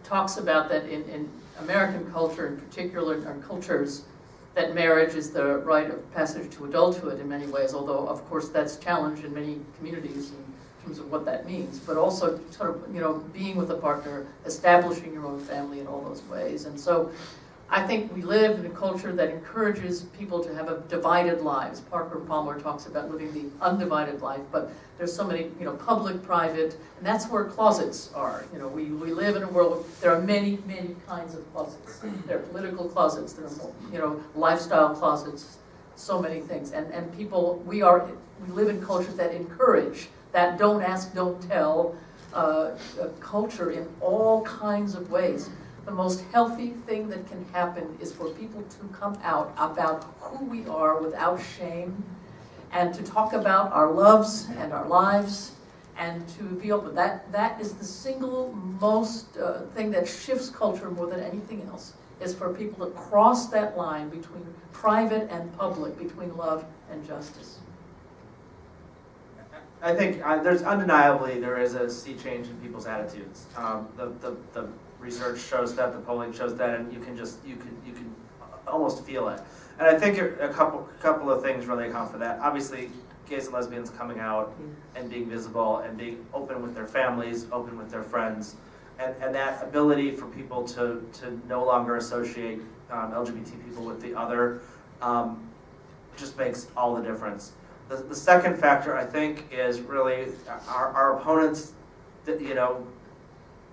talks about that in American culture in particular, or cultures, that marriage is the rite of passage to adulthood in many ways, although of course that's challenged in many communities in terms of what that means, but also sort of, you know, being with a partner, establishing your own family in all those ways. And so I think we live in a culture that encourages people to have a divided lives. Parker Palmer talks about living the undivided life, but there's so many, you know, public, private, and that's where closets are. You know, we live in a world where there are many, many kinds of closets. There are political closets, there are, you know, lifestyle closets, so many things. And people, we live in cultures that encourage that don't ask, don't tell culture in all kinds of ways. The most healthy thing that can happen is for people to come out about who we are without shame, and to talk about our loves and our lives, and to be open. That is the single most thing that shifts culture more than anything else, is for people to cross that line between private and public, between love and justice. I think there's undeniably there is a sea change in people's attitudes. The research shows that, the polling shows that, and you can almost feel it. And I think a couple of things really account for that. Obviously, gays and lesbians coming out and being visible and being open with their families, open with their friends, and that ability for people to no longer associate LGBT people with the other just makes all the difference. The second factor, I think, is really our opponents, that, you know,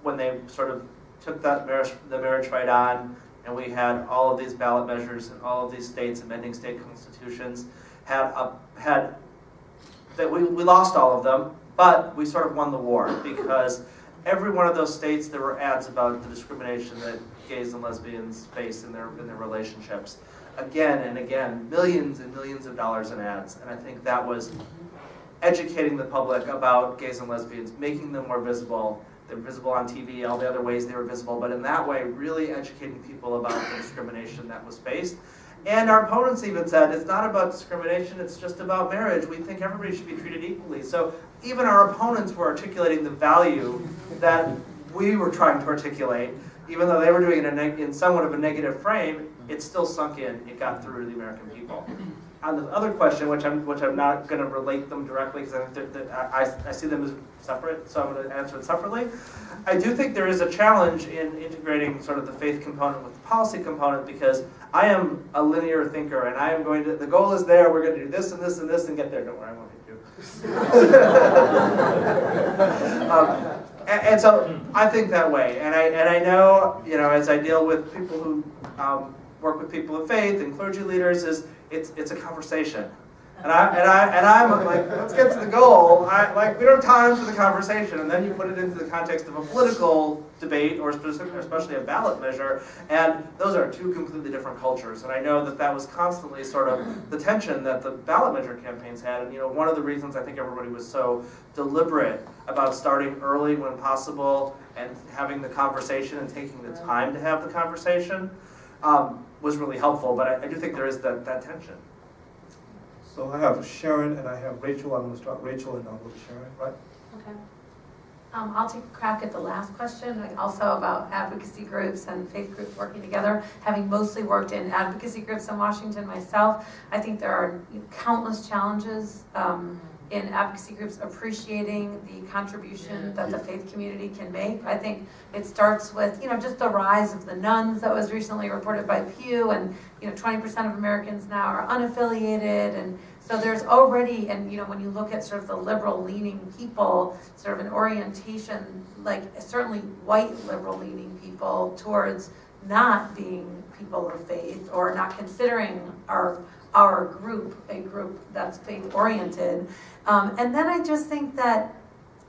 when they sort of took the marriage fight on, and we had all of these ballot measures in all of these states amending state constitutions, that we lost all of them, but we sort of won the war, because every one of those states there were ads about the discrimination that gays and lesbians face in their relationships. Again and again, millions and millions of dollars in ads, and I think that was educating the public about gays and lesbians, making them more visible. They're visible on TV, all the other ways they were visible, but in that way, really educating people about the discrimination that was faced. And our opponents even said, it's not about discrimination, it's just about marriage. We think everybody should be treated equally. So even our opponents were articulating the value that we were trying to articulate, even though they were doing it in somewhat of a negative frame. It still sunk in, it got through to the American people. On the other question, which I'm not going to relate them directly, because I see them as separate, so I'm going to answer it separately. I do think there is a challenge in integrating sort of the faith component with the policy component, because I am a linear thinker, and I am going to, the goal is there, we're going to do this and this and this and get there. Don't worry, I won't hit you. And so I think that way, and I know, you know, as I deal with people who work with people of faith and clergy leaders, it's a conversation, and I'm like, let's get to the goal. We don't have time for the conversation, and then you put it into the context of a political debate or especially a ballot measure, and those are two completely different cultures. And I know that was constantly sort of the tension that the ballot measure campaigns had. And you know, one of the reasons I think everybody was so deliberate about starting early when possible and having the conversation and taking the time to have the conversation was really helpful, but I do think there is that tension. So I have Sharon and I have Rachel. I'm going to start Rachel and I'll go to Sharon, right? Okay. I'll take a crack at the last question, also about advocacy groups and faith groups working together. Having mostly worked in advocacy groups in Washington myself, I think there are countless challenges in advocacy groups appreciating the contribution that the faith community can make. I think it starts with, you know, just the rise of the nuns that was recently reported by Pew, and, you know, 20% of Americans now are unaffiliated, and so there's already, and, you know, when you look at sort of the liberal leaning people, sort of an orientation, like certainly white liberal leaning people towards not being people of faith or not considering our group a group that's faith oriented. And then I just think that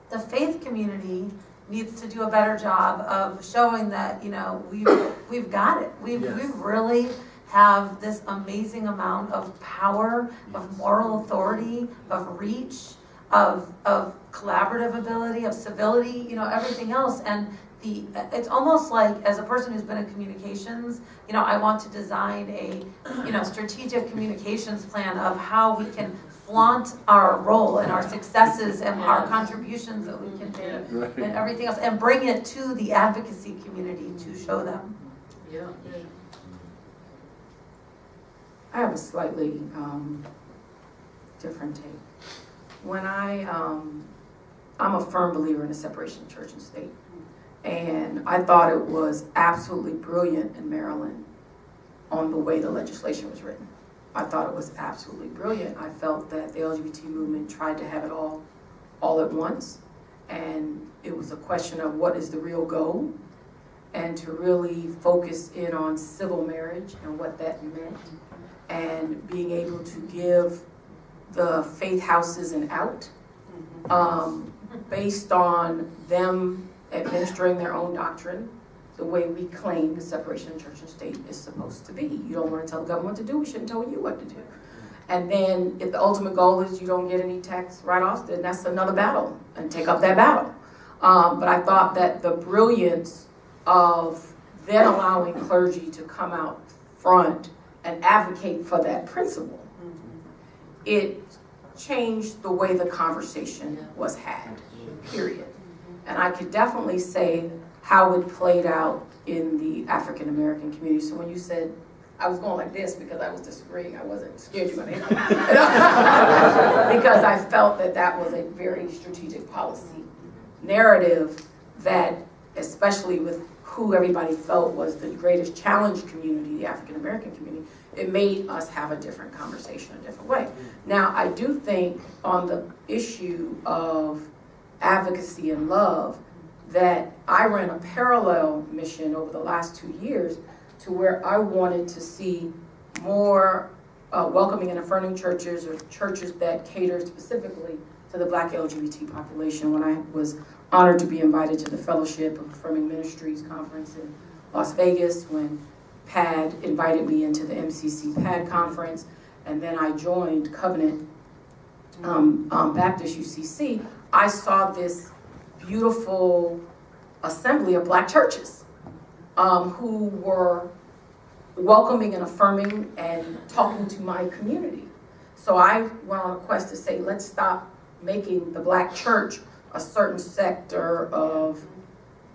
the faith community needs to do a better job of showing that, you know, we've got it. We really have this amazing amount of power, of moral authority, of reach, of collaborative ability, of civility, you know, everything else. And it's almost like, as a person who's been in communications, you know, I want to design a, you know, strategic communications plan of how we can flaunt our role and our successes and our contributions that we can make and everything else, and bring it to the advocacy community to show them. Yeah. I have a slightly different take. When I'm a firm believer in the separation of church and state, and I thought it was absolutely brilliant in Maryland on the way the legislation was written. I thought it was absolutely brilliant. I felt that the LGBT movement tried to have it all at once, and it was a question of what is the real goal, and to really focus in on civil marriage and what that meant, and being able to give the faith houses an out based on them administering their own doctrine the way we claim the separation of church and state is supposed to be. You don't want to tell the government what to do, we shouldn't tell you what to do. And then if the ultimate goal is you don't get any tax write-offs, then that's another battle, and take up that battle. But I thought that the brilliance of then allowing clergy to come out front and advocate for that principle, it changed the way the conversation was had, period. And I could definitely say how it played out in the African American community. So when you said, I was going like this because I was disagreeing, I wasn't scared you're gonna hit me. Because I felt that that was a very strategic policy narrative that, especially with who everybody felt was the greatest challenged community, the African American community, it made us have a different conversation a different way. Now, I do think on the issue of advocacy and love, that I ran a parallel mission over the last 2 years to where I wanted to see more welcoming and affirming churches, or churches that cater specifically to the Black LGBT population. When I was honored to be invited to the Fellowship of Affirming Ministries conference in Las Vegas, when PAD invited me into the MCC PAD conference, and then I joined Covenant Baptist UCC, I saw this beautiful assembly of Black churches who were welcoming and affirming and talking to my community. So I went on a quest to say, let's stop making the Black church a certain sector of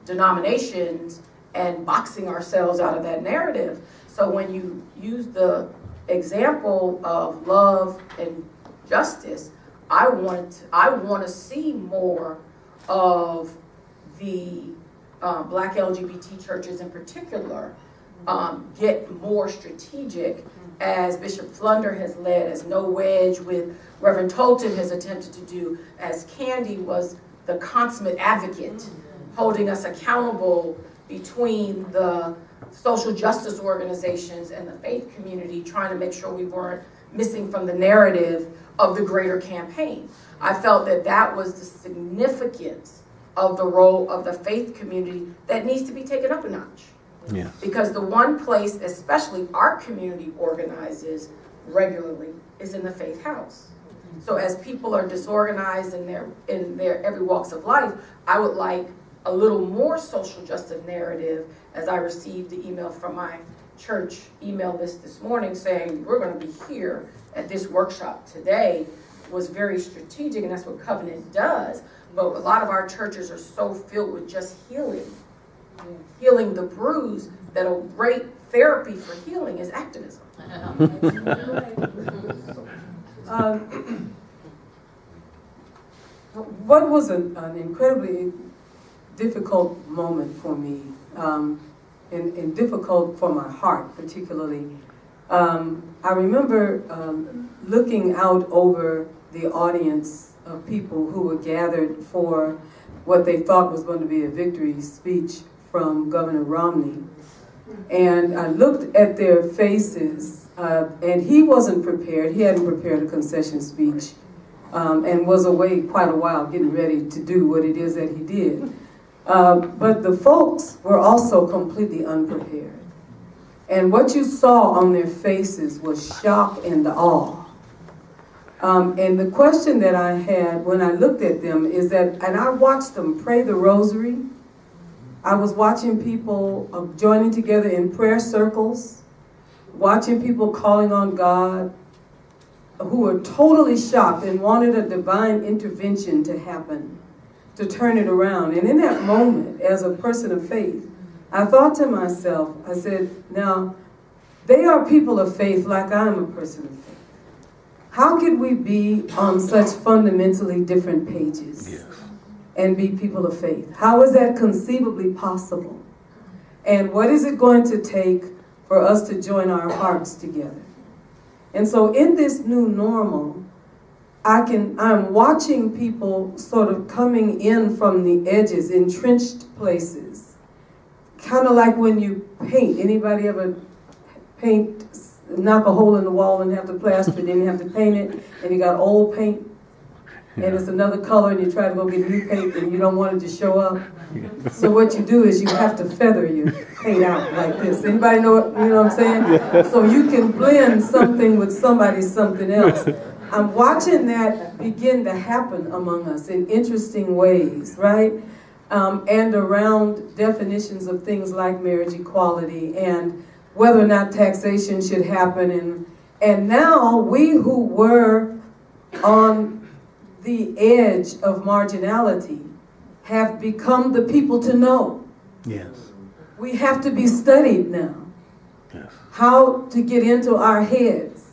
denominations and boxing ourselves out of that narrative. So when you use the example of love and justice, I want to see more of the Black LGBT churches in particular get more strategic, as Bishop Flunder has led, as No Wedge with Reverend Tolton has attempted to do, as Candy was the consummate advocate, holding us accountable between the social justice organizations and the faith community, trying to make sure we weren't missing from the narrative of the greater campaign. I felt that that was the significance of the role of the faith community that needs to be taken up a notch. Yeah. Because the one place, especially our community organizes regularly, is in the faith house. So as people are disorganized in their every walks of life, I would like a little more social justice narrative, as I received the email from my church email list this morning saying, we're going to be here at this workshop today, was very strategic, and that's what Covenant does. But a lot of our churches are so filled with just healing the bruise, that a great therapy for healing is activism. What was an incredibly difficult moment for me, and difficult for my heart particularly. I remember looking out over the audience of people who were gathered for what they thought was going to be a victory speech from Governor Romney. And I looked at their faces, and he wasn't prepared. He hadn't prepared a concession speech, and was away quite a while getting ready to do what it is that he did. But the folks were also completely unprepared. And what you saw on their faces was shock and awe. And the question that I had when I looked at them is that, and I watched them pray the rosary. I was watching people joining together in prayer circles, watching people calling on God, who were totally shocked and wanted a divine intervention to happen, to turn it around. And in that moment, as a person of faith, I thought to myself, I said, now, they are people of faith like I am a person of faith. How could we be on such fundamentally different pages and be people of faith? How is that conceivably possible? And what is it going to take for us to join our hearts together? And so in this new normal, I'm watching people sort of coming in from the edges, entrenched places. Kind of like when you paint. Anybody ever paint, knock a hole in the wall and have to plaster it, then you have to paint it, and you got old paint, and it's another color, and you try to go get new paint, and you don't want it to show up. So what you do is you have to feather your paint out like this. Anybody know what, you know what I'm saying? So you can blend something with somebody's something else. I'm watching that begin to happen among us in interesting ways, right? And around definitions of things like marriage equality and whether or not taxation should happen. And now we who were on the edge of marginality have become the people to know. Yes. We have to be studied now. Yes. How to get into our heads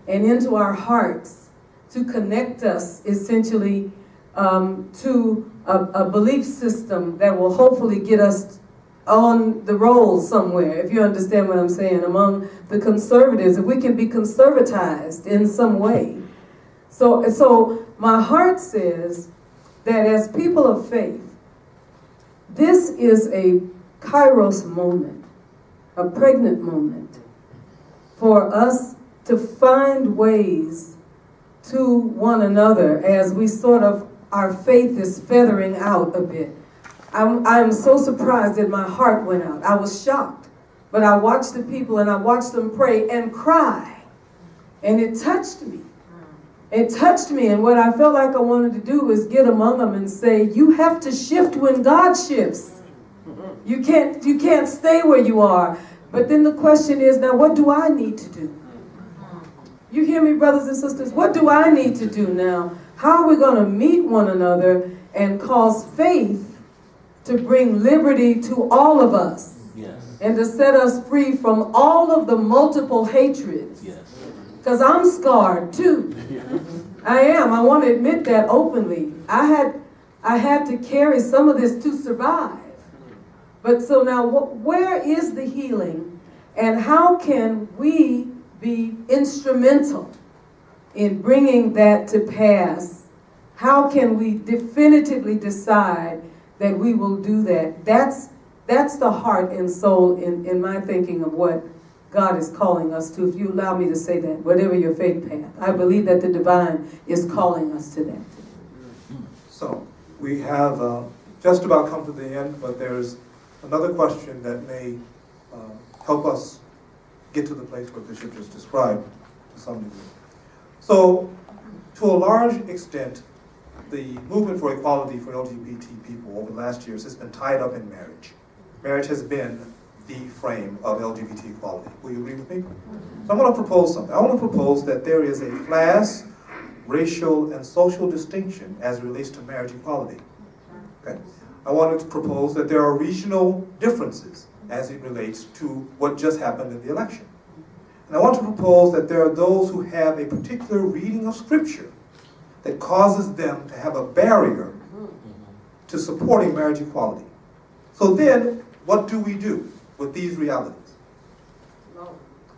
and into our hearts to connect us essentially to a belief system that will hopefully get us on the roll somewhere, if you understand what I'm saying, among the conservatives, if we can be conservatized in some way. So my heart says that as people of faith, this is a kairos moment, a pregnant moment, for us to find ways to one another as we sort of, our faith is feathering out a bit. I'm so surprised that my heart went out. I was shocked. But I watched the people and I watched them pray and cry. And it touched me. It touched me. And what I felt like I wanted to do was get among them and say, you have to shift when God shifts. You can't stay where you are. But then the question is, now what do I need to do? You hear me, brothers and sisters? What do I need to do now? How are we going to meet one another and cause faith to bring liberty to all of us? Yes. And to set us free from all of the multiple hatreds. Yes. Because I'm scarred too. I am. I want to admit that openly. I had to carry some of this to survive. But so now, where is the healing? And how can we be instrumental in bringing that to pass? How can we definitively decide that we will do that? That's the heart and soul in my thinking of what God is calling us to, if you allow me to say that, whatever your faith path. I believe that the divine is calling us to that. So we have just about come to the end, but there's another question that may help us get to the place where Bishop just described to some degree. So to a large extent, the movement for equality for LGBT people over the last years has been tied up in marriage. Marriage has been the frame of LGBT equality. Will you agree with me? So I'm going to propose something. I want to propose that there is a class, racial, and social distinction as it relates to marriage equality. Okay? I want to propose that there are regional differences as it relates to what just happened in the election. And I want to propose that there are those who have a particular reading of Scripture that causes them to have a barrier to supporting marriage equality. So then, what do we do with these realities?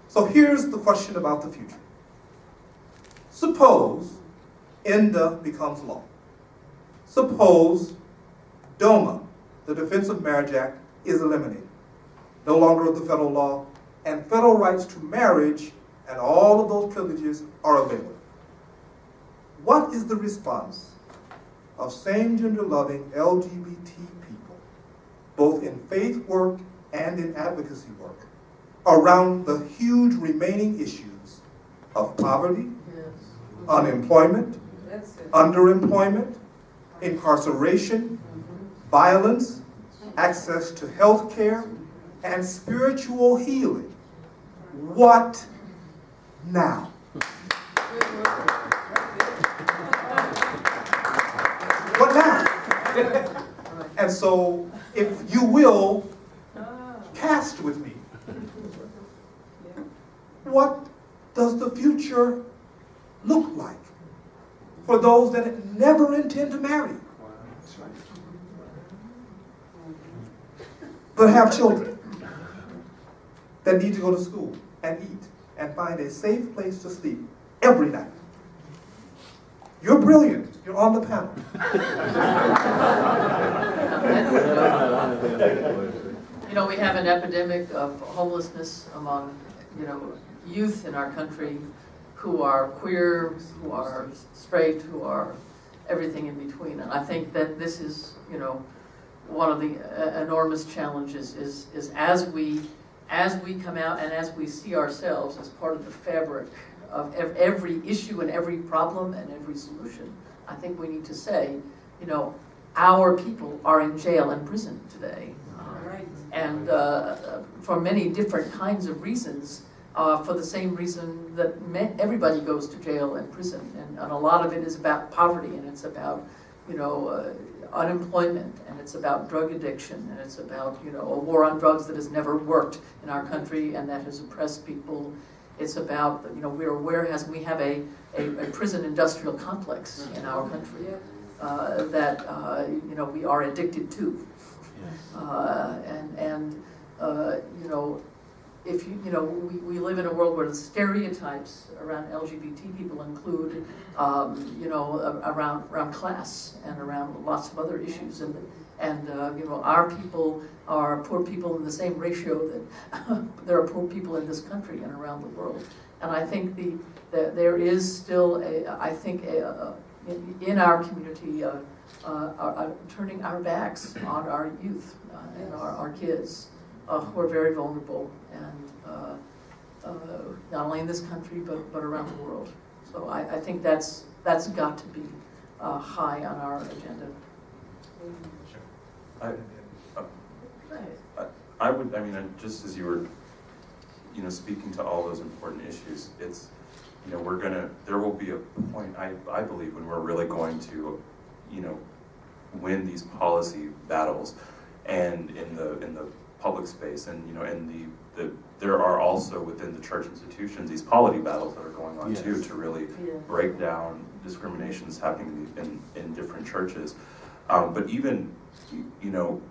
So here's the question about the future. Suppose INDA becomes law. Suppose DOMA, the Defense of Marriage Act, is eliminated. No longer the federal law, and federal rights to marriage and all of those privileges are available. What is the response of same-gender loving LGBT people, both in faith work and in advocacy work, around the huge remaining issues of poverty, unemployment, underemployment, incarceration, violence, access to health care, and spiritual healing? What now? What now? And so, if you will, cast with me. What does the future look like for those that never intend to marry, but have children, that need to go to school and eat and find a safe place to sleep every night? You're brilliant. You're on the panel. You know, we have an epidemic of homelessness among, you know, youth in our country who are queer, who are straight, who are everything in between. And I think that this is, you know, one of the enormous challenges is as we come out and as we see ourselves as part of the fabric of every issue and every problem and every solution, I think we need to say, you know, our people are in jail and prison today. And for many different kinds of reasons, for the same reason that everybody goes to jail and prison. And a lot of it is about poverty, and it's about, you know, unemployment, and it's about drug addiction, and it's about, you know, a war on drugs that has never worked in our country and that has oppressed people. It's about, you know, we have a prison industrial complex in our country that, you know, we are addicted to. You know, if you know, we live in a world where the stereotypes around LGBT people include, you know, around class and around lots of other issues, and you know, our people are poor people in the same ratio that there are poor people in this country and around the world. And I think there is still in our community turning our backs on our youth and our kids who are very vulnerable, and not only in this country but around the world. So I think that's got to be high on our agenda. I mean, just as you were, you know, speaking to all those important issues, it's, you know, there will be a point, I believe, when we're really going to, you know, win these policy battles, and in the public space, and, you know, and there are also within the church institutions these polity battles that are going on too, to really break down discriminations happening in different churches. But even, you know,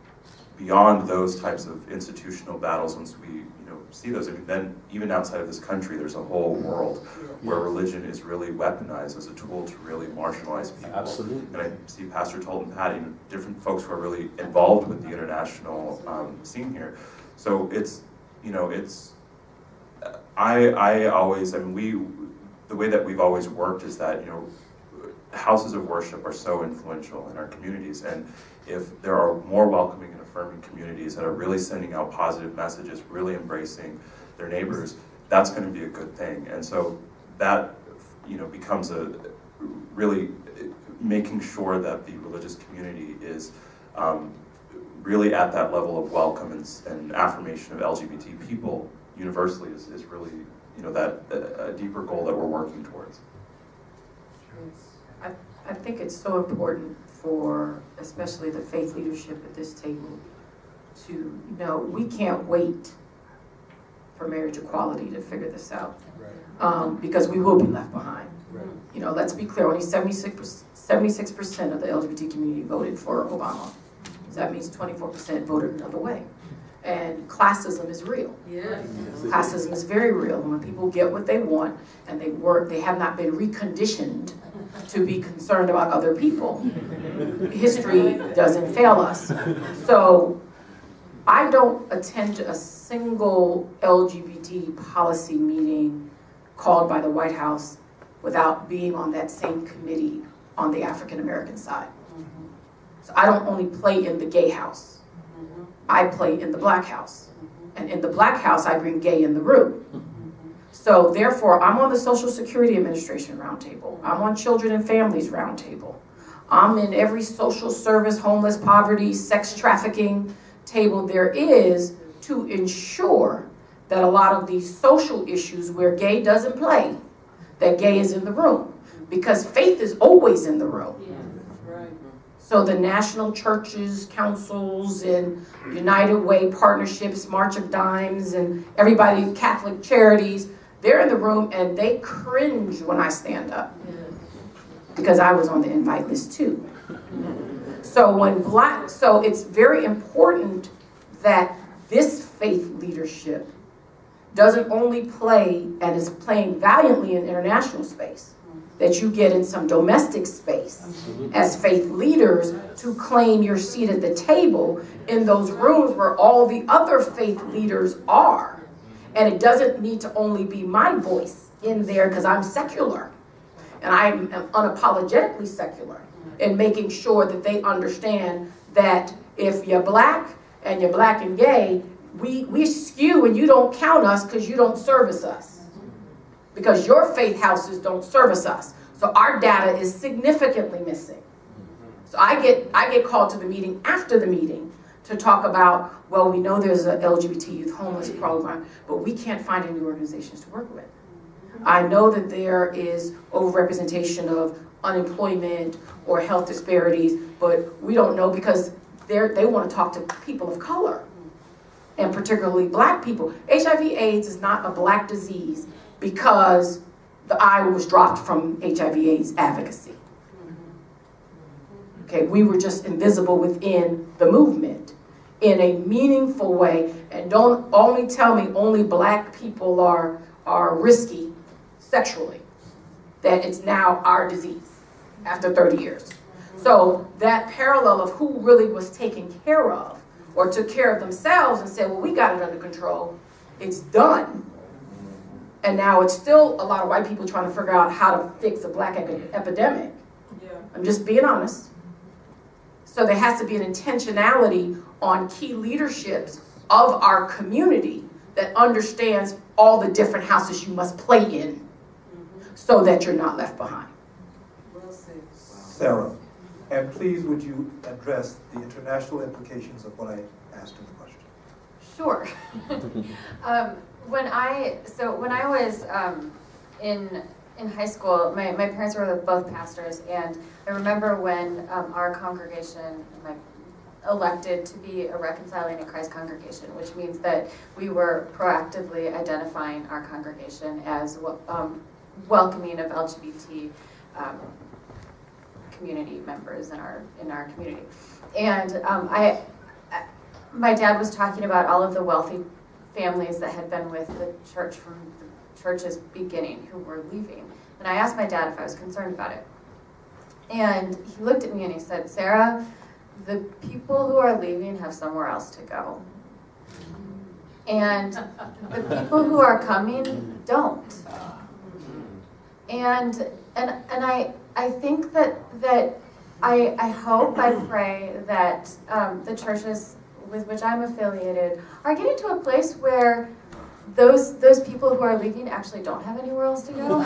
beyond those types of institutional battles, once we, you know, see those, I mean, then even outside of this country, there's a whole world where religion is really weaponized as a tool to really marginalize people. Absolutely. And I see Pastor Tolt and Patty, different folks who are really involved with the international scene here. So it's, you know, it's, I always, I mean, the way that we've always worked is that, you know, houses of worship are so influential in our communities, and if there are more welcoming and affirming communities that are really sending out positive messages, really embracing their neighbors, that's going to be a good thing. And so that, you know, becomes a really making sure that the religious community is really at that level of welcome and affirmation of LGBT people universally is really, you know, that a deeper goal that we're working towards. I think it's so important for especially the faith leadership at this table to, you know, we can't wait for marriage equality to figure this out, because we will be left behind. You know, let's be clear, only 76% of the LGBT community voted for Obama. So that means 24% voted another way. And classism is real. Yes. Classism is very real. And when people get what they want and they have not been reconditioned to be concerned about other people, history doesn't fail us. So I don't attend a single LGBT policy meeting called by the White House without being on that same committee on the African American side. So I don't only play in the gay house. I play in the black house. And in the black house, I bring gay in the room. So therefore, I'm on the Social Security Administration roundtable. I'm on Children and Families roundtable. I'm in every social service, homeless, poverty, sex trafficking table there is to ensure that a lot of these social issues where gay doesn't play, that gay is in the room, because faith is always in the room. So the national churches, councils, and United Way partnerships, March of Dimes, and everybody, Catholic charities, they're in the room and they cringe when I stand up. Because I was on the invite list too. So it's very important that this faith leadership doesn't only play and is playing valiantly in international space, that you get in some domestic space as faith leaders to claim your seat at the table in those rooms where all the other faith leaders are. And it doesn't need to only be my voice in there because I'm secular. And I'm unapologetically secular in making sure that they understand that if you're black and gay, we skew and you don't count us because you don't service us. Because your faith houses don't service us. So our data is significantly missing. So I get called to the meeting after the meeting to talk about, well, we know there's an LGBT youth homeless program, but we can't find any organizations to work with. I know that there is overrepresentation of unemployment or health disparities, but we don't know because they want to talk to people of color, and particularly black people. HIV/AIDS is not a black disease because the I was dropped from HIV/AIDS advocacy. Okay, we were just invisible within the movement in a meaningful way, and don't only tell me only black people are risky sexually, that it's now our disease after 30 years. So that parallel of who really was taken care of or took care of themselves and said, well, we got it under control, it's done. And now it's still a lot of white people trying to figure out how to fix a black epidemic. Yeah. I'm just being honest. So there has to be an intentionality on key leaderships of our community that understands all the different houses you must play in so that you're not left behind. Well said. Sarah, and please would you address the international implications of what I asked in the question? Sure. When I was in high school, my parents were both pastors, and I remember when our congregation elected to be a Reconciling in Christ congregation, which means that we were proactively identifying our congregation as welcoming of LGBT community members in our community. And my dad was talking about all of the wealthy families that had been with the church from the church's beginning who were leaving. And I asked my dad if I was concerned about it. And he looked at me and he said, Sarah, the people who are leaving have somewhere else to go. And the people who are coming don't. And I think that I hope, I pray that the churches with which I'm affiliated are getting to a place where those people who are leaving actually don't have anywhere else to go,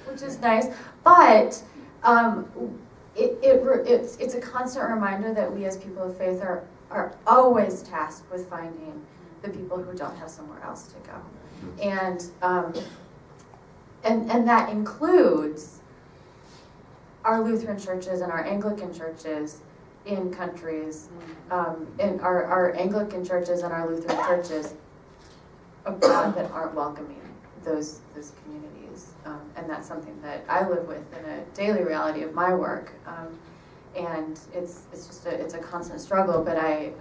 which is nice. But it's a constant reminder that we as people of faith are always tasked with finding the people who don't have somewhere else to go, and that includes our Lutheran churches and our Anglican churches in countries, and our Anglican churches and our Lutheran churches abroad that aren't welcoming those communities, and that's something that I live with in a daily reality of my work, and it's a constant struggle. But I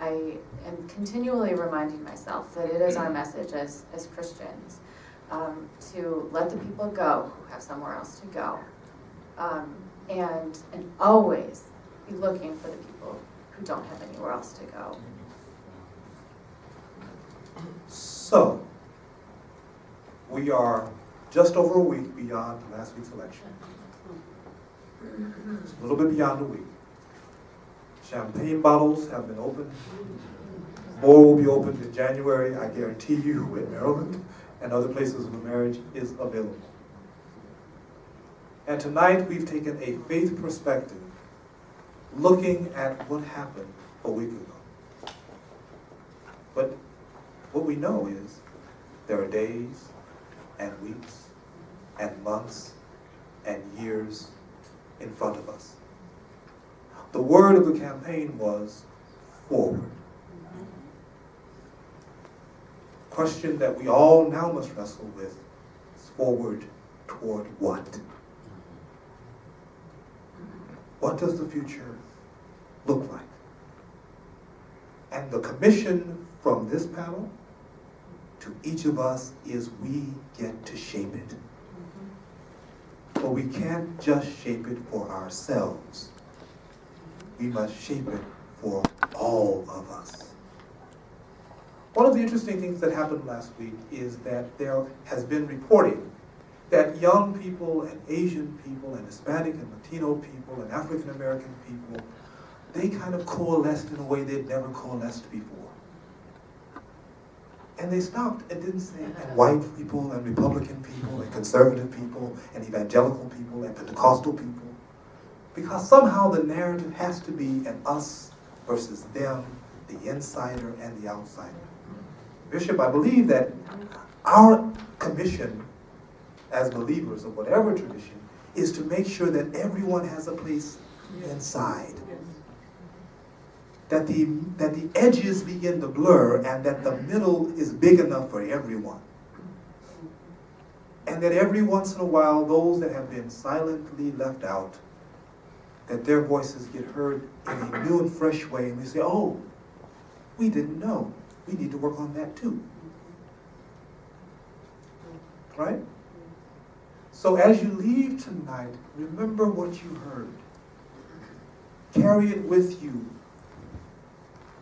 am continually reminding myself that it is our message as Christians to let the people go who have somewhere else to go, and always be looking for the people who don't have anywhere else to go. So, we are just over a week beyond last week's election. It's a little bit beyond a week. Champagne bottles have been opened. More will be opened in January, I guarantee you, in Maryland and other places where marriage is available. And tonight we've taken a faith perspective, looking at what happened a week ago. But what we know is there are days and weeks and months and years in front of us. The word of the campaign was forward. Question that we all now must wrestle with is forward toward what? What does the future look like? And the commission from this panel to each of us is we get to shape it. But we can't just shape it for ourselves. We must shape it for all of us. One of the interesting things that happened last week is that there has been reporting that young people and Asian people and Hispanic and Latino people and African American people, they kind of coalesced in a way they'd never coalesced before. And they stopped and didn't say, and white people and Republican people and conservative people and evangelical people and Pentecostal people, because somehow the narrative has to be an us versus them, the insider and the outsider. Bishop, I believe that our commission as believers of whatever tradition is to make sure that everyone has a place inside. That the edges begin to blur and that the middle is big enough for everyone. And that every once in a while, those that have been silently left out, that their voices get heard in a new and fresh way, and they say, oh, we didn't know. We need to work on that too. Right? So as you leave tonight, remember what you heard. Carry it with you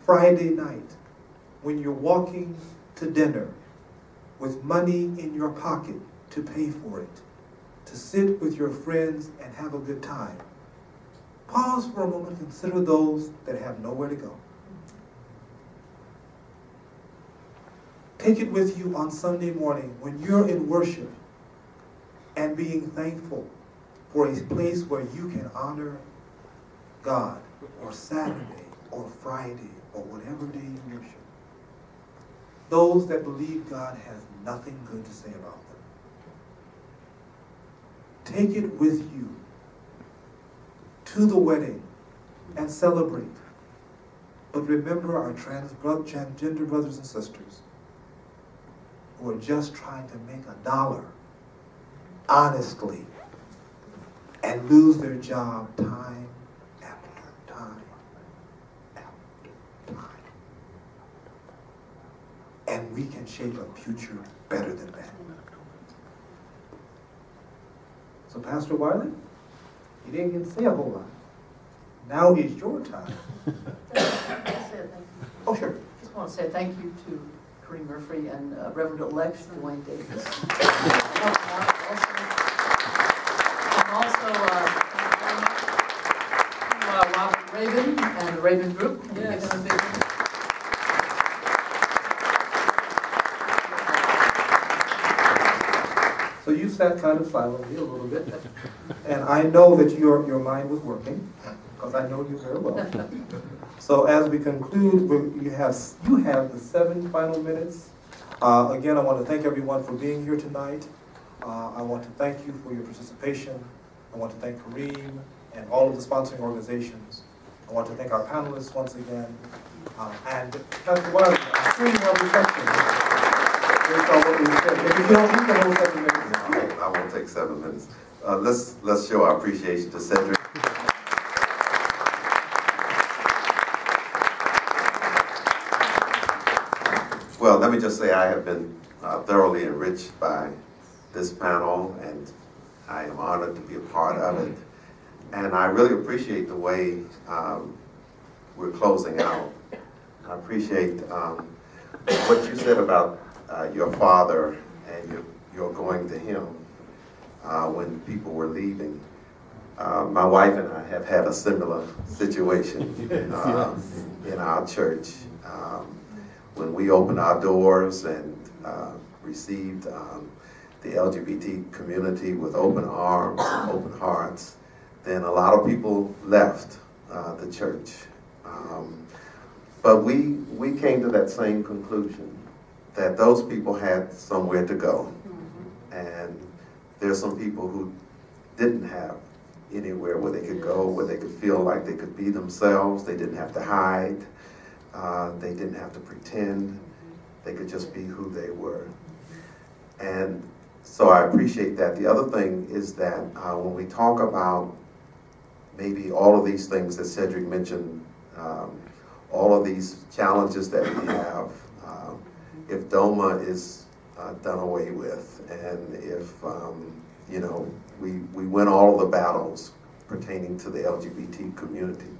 Friday night when you're walking to dinner with money in your pocket to pay for it, to sit with your friends and have a good time. Pause for a moment, consider those that have nowhere to go. Take it with you on Sunday morning when you're in worship and being thankful for a place where you can honor God, or Saturday, or Friday, or whatever day you worship. Those that believe God has nothing good to say about them. Take it with you to the wedding and celebrate. But remember our transgender brothers and sisters who are just trying to make $1 honestly and lose their job time after time after time. And we can shape a future better than that. So Pastor Wiley, you didn't get to say a whole lot. Now is your time. Oh, sure. I just want to say thank you to Kareem Murphy and Reverend-elect Dwayne Davis. And also Robert Rabin and the Rabin Group. Can you give them a big hand? So you sat kind of silently a little bit, and I know that your mind was working, because I know you very well. So as we conclude, you have the 7 final minutes. Again, I want to thank everyone for being here tonight. I want to thank you for your participation. I want to thank Kareem and all of the sponsoring organizations. I want to thank our panelists once again. And Pastor Wiley, I'm sure you have reflections. Based on what we said. If you don't need the whole 7 minutes. I won't take 7 minutes. Let's show our appreciation to Cedric. Well, let me just say I have been thoroughly enriched by this panel, and I am honored to be a part of it. And I really appreciate the way we're closing out. I appreciate what you said about your father and your going to him when people were leaving. My wife and I have had a similar situation in our church. When we opened our doors and received the LGBT community with open arms and open hearts, then a lot of people left the church. But we came to that same conclusion, that those people had somewhere to go. And there's some people who didn't have anywhere where they could go, where they could feel like they could be themselves. They didn't have to hide. They didn't have to pretend. They could just be who they were. And so I appreciate that. The other thing is that when we talk about maybe all of these things that Cedric mentioned, all of these challenges that we have, if DOMA is done away with, and if you know, we win all of the battles pertaining to the LGBT community,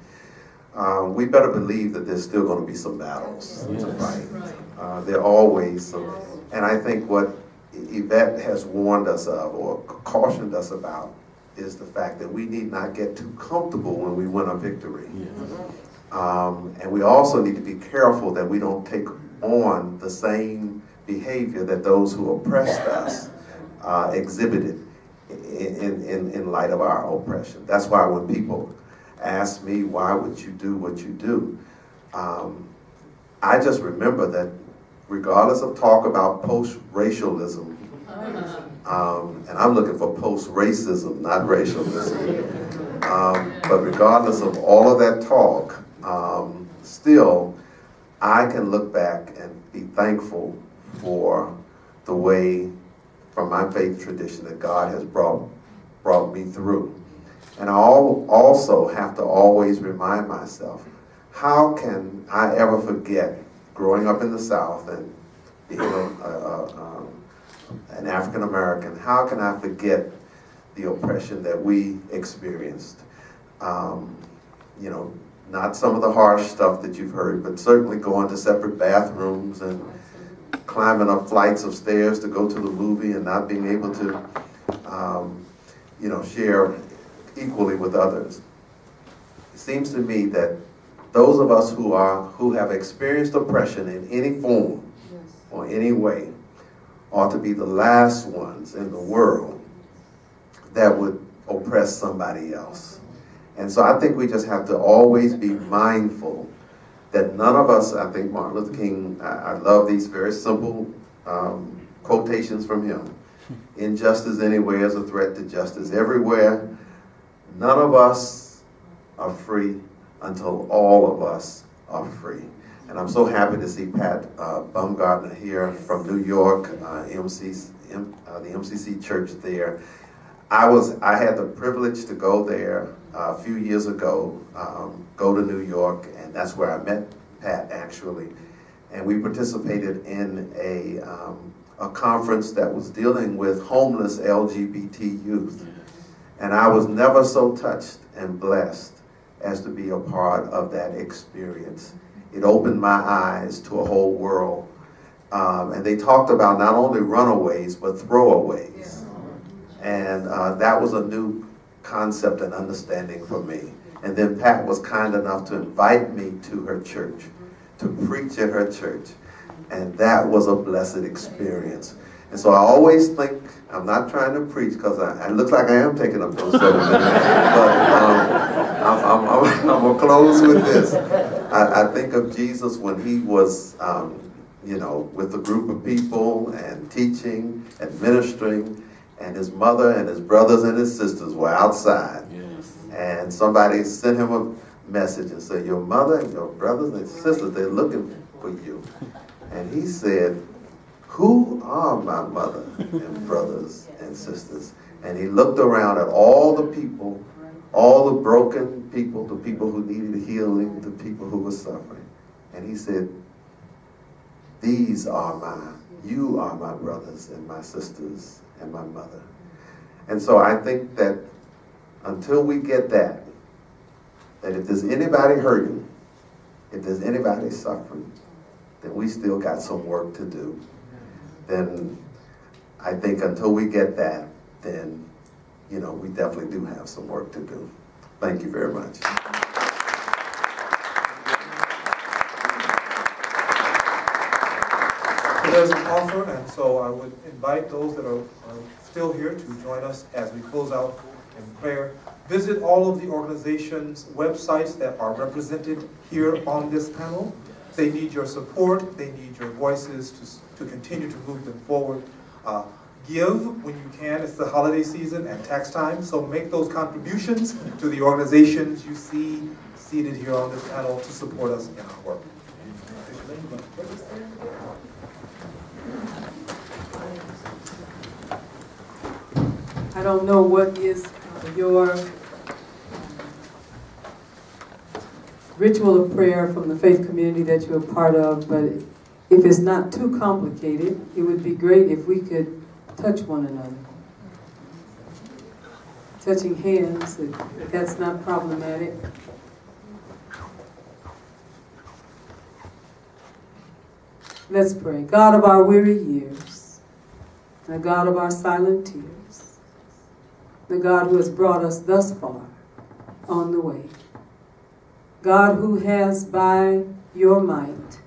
we better believe that there's still going to be some battles to fight. There are always some, and I think what Yvette has warned us of or cautioned us about is the fact that we need not get too comfortable when we win a victory. And we also need to be careful that we don't take on the same behavior that those who oppressed us exhibited in light of our oppression. That's why when people ask me, why would you do what you do? I just remember that regardless of talk about post-racialism, and I'm looking for post-racism, not racialism, but regardless of all of that talk, still, I can look back and be thankful for the way, from my faith tradition, that God has brought me through. And I also have to always remind myself, how can I ever forget growing up in the South and being an African American? How can I forget the oppression that we experienced? You know, not some of the harsh stuff that you've heard, but certainly going to separate bathrooms and climbing up flights of stairs to go to the movie and not being able to, you know, share equally with others. It seems to me that those of us who have experienced oppression in any form or any way ought to be the last ones in the world that would oppress somebody else. And so I think we just have to always be mindful that none of us, I think Martin Luther King, I love these very simple quotations from him. Injustice anywhere is a threat to justice everywhere. None of us are free until all of us are free. And I'm so happy to see Pat Baumgartner here from New York, the MCC church there. I had the privilege to go there a few years ago, go to New York, and that's where I met Pat actually. And we participated in a conference that was dealing with homeless LGBT youth. And I was never so touched and blessed as to be a part of that experience. It opened my eyes to a whole world. And they talked about not only runaways, but throwaways. And that was a new concept and understanding for me. And then Pat was kind enough to invite me to her church, to preach at her church. And that was a blessed experience. And so I always think, I'm not trying to preach because I look like I am taking up those 7 minutes, but I'm going to close with this. I think of Jesus when he was, you know, with a group of people and teaching and ministering, and his mother and his brothers and his sisters were outside. And somebody sent him a message and said, your mother and your brothers and sisters, they're looking for you. And he said, who are my mother and brothers and sisters? And he looked around at all the people, all the broken people, the people who needed healing, the people who were suffering. And he said, you are my brothers and my sisters and my mother. And so I think that until we get that if there's anybody hurting, if there's anybody suffering, then we still got some work to do. Then I think until we get that, then, you know, we definitely do have some work to do. Thank you very much. So there's an offer, and so I would invite those that are still here to join us as we close out in prayer. Visit all of the organizations' websites that are represented here on this panel. They need your support. They need your voices to continue to move them forward. give when you can. It's the holiday season and tax time, so make those contributions to the organizations you see seated here on this panel to support us in our work. I don't know what is your ritual of prayer from the faith community that you're a part of, but if it's not too complicated, it would be great if we could touch one another. Touching hands, if that's not problematic. Let's pray. God of our weary years, the God of our silent tears, the God who has brought us thus far on the way, God who has by your might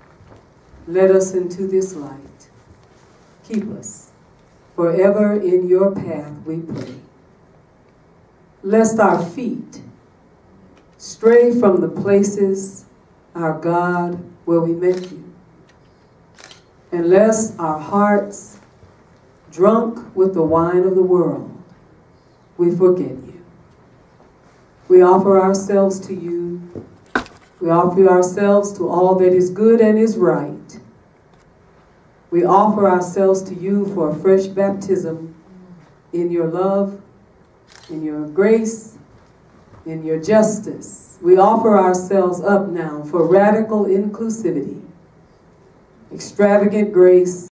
led us into this light, keep us forever in your path, we pray. Lest our feet stray from the places, our God, where we met you, and lest our hearts, drunk with the wine of the world, we forget you. We offer ourselves to you. We offer ourselves to all that is good and is right. We offer ourselves to you for a fresh baptism in your love, in your grace, in your justice. We offer ourselves up now for radical inclusivity, extravagant grace,